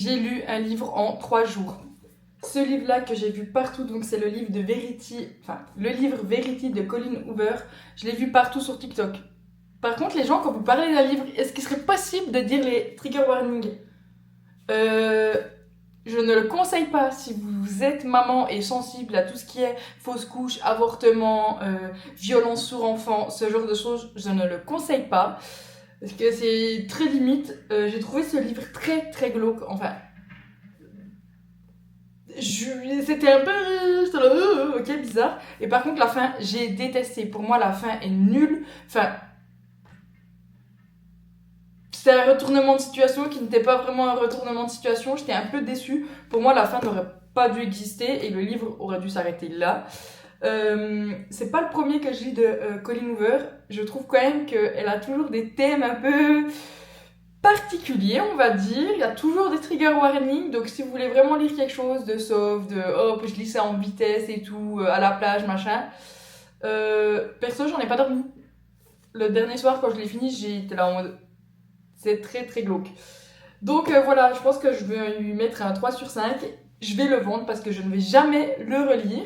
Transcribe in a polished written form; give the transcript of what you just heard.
J'ai lu un livre en 3 jours. Ce livre-là que j'ai vu partout, donc c'est le livre de Verity, enfin le livre Verity de Colleen Hoover. Je l'ai vu partout sur TikTok. Par contre, les gens, quand vous parlez d'un livre, est-ce qu'il serait possible de dire les trigger warnings? euh, Je ne le conseille pas si vous êtes maman et sensible à tout ce qui est fausse couche, avortement, violence sur enfant, ce genre de choses. Je ne le conseille pas parce que c'est très limite. J'ai trouvé ce livre très très glauque. Enfin, c'était un peu ok, bizarre. Et par contre, la fin, j'ai détesté. Pour moi, la fin est nulle. Enfin, c'était un retournement de situation qui n'était pas vraiment un retournement de situation. J'étais un peu déçue. Pour moi, la fin n'aurait pas dû exister et le livre aurait dû s'arrêter là. C'est pas le premier que je lis de Colleen Hoover. Je trouve quand même qu'elle a toujours des thèmes un peu particulier, on va dire. Il y a toujours des trigger warnings, donc si vous voulez vraiment lire quelque chose de soft, de hop, je lis ça en vitesse et tout, à la plage, machin. Perso, j'en ai pas dormi. Le dernier soir, quand je l'ai fini, j'étais là en mode. C'est très très glauque. Donc voilà, je pense que je vais lui mettre un 3 sur 5. Je vais le vendre parce que je ne vais jamais le relire.